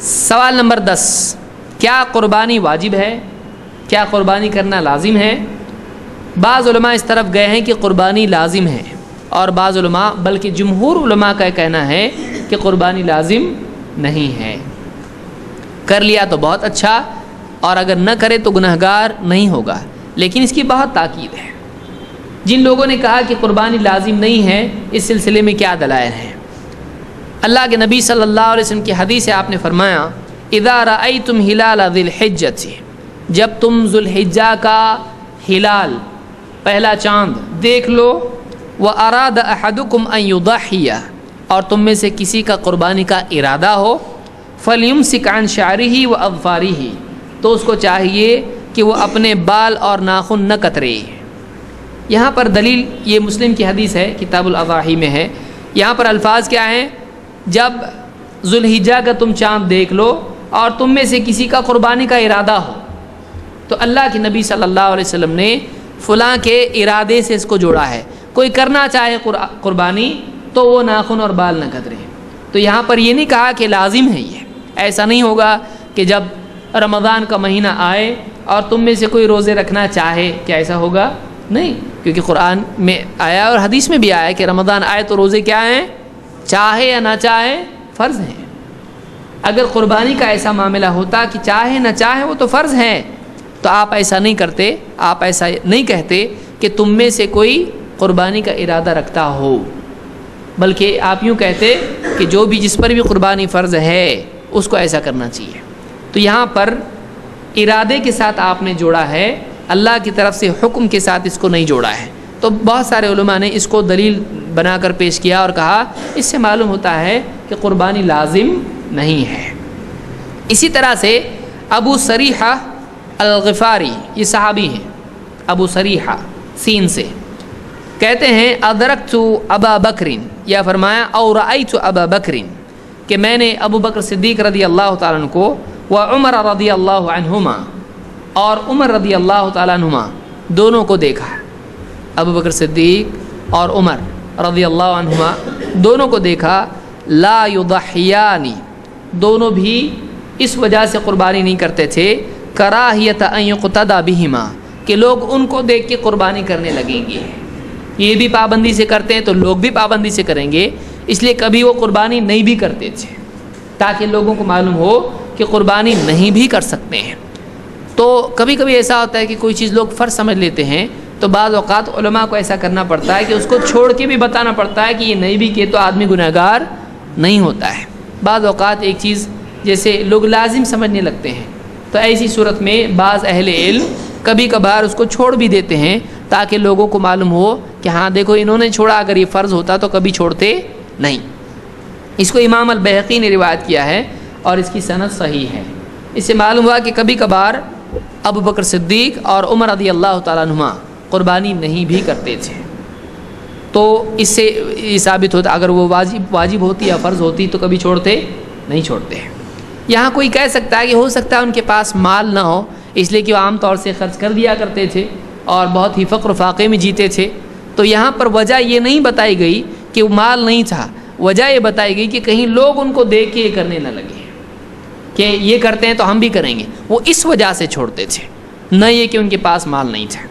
سوال نمبر 10، کیا قربانی واجب ہے؟ کیا قربانی کرنا لازم ہے؟ بعض علماء اس طرف گئے ہیں کہ قربانی لازم ہے، اور بعض علماء بلکہ جمہور علماء کا کہنا ہے کہ قربانی لازم نہیں ہے۔ کر لیا تو بہت اچھا، اور اگر نہ کرے تو گنہگار نہیں ہوگا، لیکن اس کی بہت تاکید ہے۔ جن لوگوں نے کہا کہ قربانی لازم نہیں ہے، اس سلسلے میں کیا دلائل ہیں؟ اللہ کے نبی صلی اللہ علیہ وسلم کی حدیث ہے، آپ نے فرمایا اذا رأیتم ہلال ذی الحجۃ، جب تم ذو الحجہ کا ہلال پہلا چاند دیکھ لو، واراد احدکم ان یضحی، اور تم میں سے کسی کا قربانی کا ارادہ ہو، فلیمسک عن شعرہ واظفارہ، تو اس کو چاہیے کہ وہ اپنے بال اور ناخن نہ کترے۔ یہاں پر دلیل یہ مسلم کی حدیث ہے، کتاب الاضاحی میں ہے۔ یہاں پر الفاظ کیا ہیں؟ جب ذو الحجہ کا تم چاند دیکھ لو اور تم میں سے کسی کا قربانی کا ارادہ ہو، تو اللہ کے نبی صلی اللہ علیہ وسلم نے فلاں کے ارادے سے اس کو جوڑا ہے۔ کوئی کرنا چاہے قربانی تو وہ ناخن اور بال نہ کترے۔ تو یہاں پر یہ نہیں کہا کہ لازم ہے، یہ ایسا نہیں ہوگا کہ جب رمضان کا مہینہ آئے اور تم میں سے کوئی روزے رکھنا چاہے، کیا ایسا ہوگا؟ نہیں، کیونکہ قرآن میں آیا اور حدیث میں بھی آیا کہ رمضان آئے تو روزے کیا ہیں؟ چاہے یا نہ چاہے فرض ہیں۔ اگر قربانی کا ایسا معاملہ ہوتا کہ چاہے نہ چاہے وہ تو فرض ہیں، تو آپ ایسا نہیں کرتے، آپ ایسا نہیں کہتے کہ تم میں سے کوئی قربانی کا ارادہ رکھتا ہو، بلکہ آپ یوں کہتے کہ جو بھی جس پر بھی قربانی فرض ہے اس کو ایسا کرنا چاہیے۔ تو یہاں پر ارادے کے ساتھ آپ نے جوڑا ہے، اللہ کی طرف سے حکم کے ساتھ اس کو نہیں جوڑا ہے۔ تو بہت سارے علماء نے اس کو دلیل بنا کر پیش کیا اور کہا اس سے معلوم ہوتا ہے کہ قربانی لازم نہیں ہے۔ اسی طرح سے ابو سریحہ الغفاری، یہ صحابی ہیں، ابو سریحہ سین سے، کہتے ہیں ادرکت ابا بکر، یا فرمایا او رأیت ابا بکر، کہ میں نے ابو بکر صدیق رضی اللہ تعالیٰ عنہ کو، وعمر رضی اللہ عنہما، اور عمر رضی اللہ تعالیٰ عنہما دونوں کو دیکھا۔ ابو بکر صدیق اور عمر رضی اللہ عنہما دونوں کو دیکھا، لا یضحیانی، دونوں بھی اس وجہ سے قربانی نہیں کرتے تھے، کراہیت ان یقتدی بہما، کہ لوگ ان کو دیکھ کے قربانی کرنے لگیں گے، یہ بھی پابندی سے کرتے ہیں تو لوگ بھی پابندی سے کریں گے، اس لیے کبھی وہ قربانی نہیں بھی کرتے تھے، تاکہ لوگوں کو معلوم ہو کہ قربانی نہیں بھی کر سکتے ہیں۔ تو کبھی کبھی ایسا ہوتا ہے کہ کوئی چیز لوگ فرض سمجھ لیتے ہیں، تو بعض اوقات علماء کو ایسا کرنا پڑتا ہے کہ اس کو چھوڑ کے بھی بتانا پڑتا ہے کہ یہ نہیں بھی کیے تو آدمی گنہگار نہیں ہوتا ہے۔ بعض اوقات ایک چیز جیسے لوگ لازم سمجھنے لگتے ہیں، تو ایسی صورت میں بعض اہل علم کبھی کبھار اس کو چھوڑ بھی دیتے ہیں، تاکہ لوگوں کو معلوم ہو کہ ہاں دیکھو انہوں نے چھوڑا، اگر یہ فرض ہوتا تو کبھی چھوڑتے نہیں۔ اس کو امام البیہقی نے روایت کیا ہے اور اس کی سند صحیح ہے۔ اس سے معلوم ہوا کہ کبھی کبھار ابو بکر صدیق اور عمر رضی اللہ تعالیٰ عنہما قربانی نہیں بھی کرتے تھے، تو اس سے یہ ثابت ہوتا اگر وہ واجب ہوتی یا فرض ہوتی تو کبھی چھوڑتے نہیں چھوڑتے۔ یہاں کوئی کہہ سکتا ہے کہ ہو سکتا ہے ان کے پاس مال نہ ہو، اس لیے کہ وہ عام طور سے خرچ کر دیا کرتے تھے اور بہت ہی فقر و فاقے میں جیتے تھے، تو یہاں پر وجہ یہ نہیں بتائی گئی کہ وہ مال نہیں تھا، وجہ یہ بتائی گئی کہ کہیں لوگ ان کو دیکھ کے یہ کرنے نہ لگے کہ یہ کرتے ہیں تو ہم بھی کریں گے، وہ اس وجہ سے چھوڑتے تھے، نہ یہ کہ ان کے پاس مال نہیں تھا۔